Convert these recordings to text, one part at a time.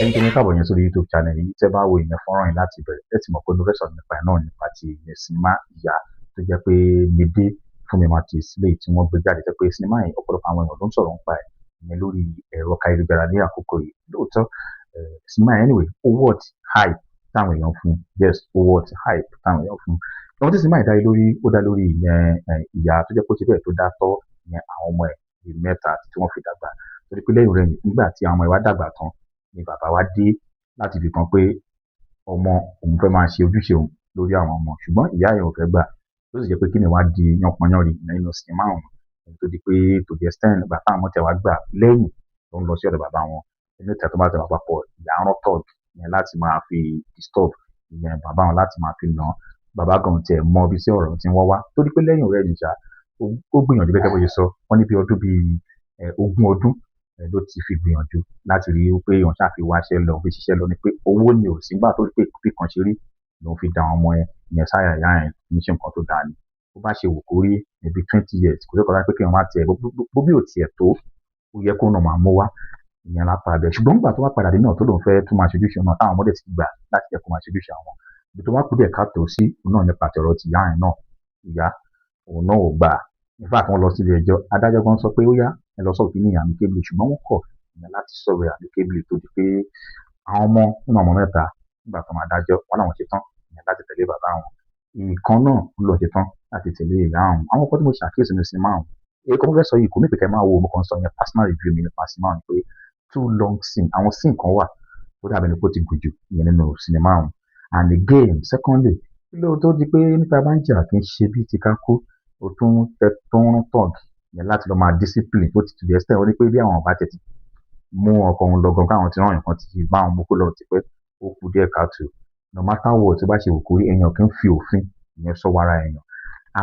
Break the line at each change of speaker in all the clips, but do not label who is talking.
ẹ̀yin tèmi káàbọ̀ yẹn sórí YouTube channel yìí tẹ́ bá wo ìyẹn fọ́nrán yìí láti bẹ̀rẹ̀ ẹ ti mọ̀ pé mo fẹ́ sọ̀rọ̀ nípa ẹ̀ náà nípa ti ìyẹn sinimá ìyá tó jẹ́ pé Mide Fúnmi Martins léyìí tí wọ́n gbé jáde jẹ́ pé sinimá yìí ọ̀pọ̀lọpọ̀ àwọn èèyàn ló ń sọ̀rọ̀ nípa ẹ̀ ìyẹn lórí ẹ̀rọ káyélujára ní àkókò yìí lóòótọ́ sinimá yẹn anyway ó worth hype táwọn èèyàn fún yes ó worth hype táwọn èèyàn fún ohun tí sinimá yìí dá lórí ó dá lórí ìyẹn ìyá tó jẹ́ pé ó ti bẹ́ẹ̀ tó dá tọ́ ìyẹn àwọn ọmọ ẹ̀ bíi mẹ́ta tí wọ́n fi dàgbà torí pé lẹ́yìn rẹ̀ nígbà tí àwọn ọmọ ẹ̀ wá dàgbà tán ni bàbá wa dé láti fi kan pé ọmọ òun fẹ́ máa ṣe ojúṣe òun lórí àwọn ọmọ ṣùgbọ́n ìyá yẹn ò fẹ́ gbà tó sì jẹ́ pé kí ni wá di yánpọnyánrí nínú sinimá ọ̀hún tó di pé to the extent ìgbà táwọn ọmọ tẹ̀ wá gbà lẹ́yìn tó ń lọ sí ọ̀dọ̀ bàbá wọn inú ìtẹ̀ tó bá tẹ̀ wá papọ̀ ìyá rán tọ́ọ̀dù ìyẹn láti máa fi disturb ìyẹn bàbá wọn láti máa fi nà bàbá gan tẹ̀ mọ bí sí ọ̀rọ̀ tí wọ́n wá tó di pé lẹ́yìn ọ̀rẹ́ ìjà ó gbìyànjú gẹ́gẹ́ bó ṣe sọ wọ́n ní bí ọdún bíi ogún ọdún ló ti fi gbìyànjú láti rí i pé èèyàn ṣáà fi wáṣẹ́ lọ fi ṣiṣẹ́ lọ ni pé owó ni ò sí gbà tó rí pé bí kan ṣe rí lòun fi da àwọn ọmọ yẹn sáyà ìyá yẹn ní ṣe nǹkan tó dáa ni bó bá ṣe wù kó rí níbi 20 years kò sí kọ́ta pé kéèyàn má tiẹ̀ bó bí ò tiẹ̀ tó ó yẹ kó nà máa mú wá ìyẹn lápá abẹ ṣùgbọ́n nígbà tó wá padà dé náà tó lòun fẹ́ tún máa ṣojúṣe náà táwọn ọmọdé ti gbà láti jẹ́ kó máa ṣojúṣe àwọn ibi tó wá kú díẹ̀ káàtó sí òun náà nípa tẹ̀rọ ti ìyá yẹn náà ìyá òun náà ò gbà nígbà tí wọ́n lọ sí ilé ẹjọ́ adájọ́ gan sọ pé ó yá ẹ lọ sọ̀rọ̀ kí ní àmì kébìlì ṣùgbọ́n wọ́n kọ̀ ìyẹn láti sọ̀rọ̀ àmì kébìlì tó di pé àwọn ọmọ nínú ọmọ mẹ́ta nígbà tó máa dájọ́ wọn làwọn ṣe tán ìyẹn láti tẹ̀lé bàbá wọn ìkan náà lọ ṣe tán láti tẹ̀lé ìyá àwọn kan tí mo ṣàkíyèsí ní sinimá àwọn èyí kan mo fẹ́ sọ yìí kò ní ìpèkẹ́ máa wo mo kàn sọ yẹn personal review mi nípa sinimá àwọn pé too long scene àwọn scene kan wà ó dàbí ẹni pé ó ti gùn jù ìyẹn nínú sinimá àwọn and again secondly lóòótọ́ di pé nípa bá ń jà kì í ṣe bí ti ká kú ó tún fẹ́ tó ń tọ̀gì yẹn láti lọ máa discipline tó ti to the extent wọ́n ní pé bí àwọn ọba tètè mú ọkọ̀ òun lọ́gán káwọn ti rán nǹkan ti bá àwọn mú kó lọ ti pẹ́ ó kú díẹ̀ káàtó no matter what tó bá ṣe òkú èèyàn kì í fi òfin ìyẹn sọ wàrà èèyàn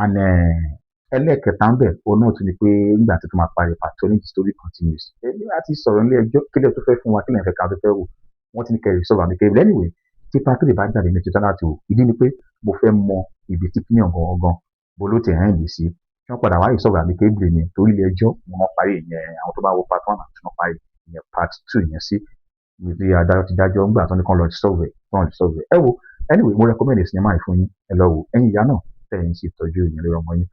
and ẹlẹ́ẹ̀kẹta ń bẹ̀ òun náà tún ni pé nígbà tí tó máa parí patronage story continues ẹbí láti sọ̀rọ̀ nílé ẹjọ́ kílẹ̀ tó fẹ́ fún wa kílẹ̀ fẹ́ ká tó fẹ́ wò wọ́n ti ní kẹrì sọ̀rọ̀ àmì kẹrì anyway tí patronage bá jáde ní tuntun láti wò ìdí ni pé mo fẹ́ mọ ibi tí kíníyàn gangan bó ló ti hàn yìí sí wọ́n padà wáyé sọ̀rọ̀ àmì kébìlì ni torí ilé ẹjọ́ ni wọ́n parí ìyẹn àwọn tó bá wo part 1 àti wọ́n parí ìyẹn part 2 yẹn sí ibi adájọ́ ti dájọ́ ńgbà tó ní kán lọ sọ̀rọ̀ ẹ wo anyway mo recommend sinimá yìí fún yín ẹ lọ wò ẹ̀yin ìyá náà tẹ̀yìn sí ìtọ́jú ìyẹn lórí ọmọ yín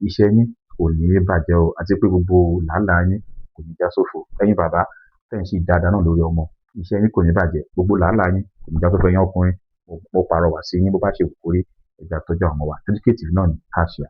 iṣẹ́ yín kò ní bàjẹ́ o àti pé gbogbo làálàá yín kò ní já sófo ẹ̀yin bàbá tẹ̀yìn sí dáadáa náà lórí ọmọ iṣẹ́ yín kò ní bàjẹ́ gbogbo làálàá yín kò ní já sófo ẹ̀yin ọkùnrin mo pàrọwà sí yín bó bá ṣe wù kórí ẹja tọ́jú àwọn ọmọ wa educative náà ní káṣíà.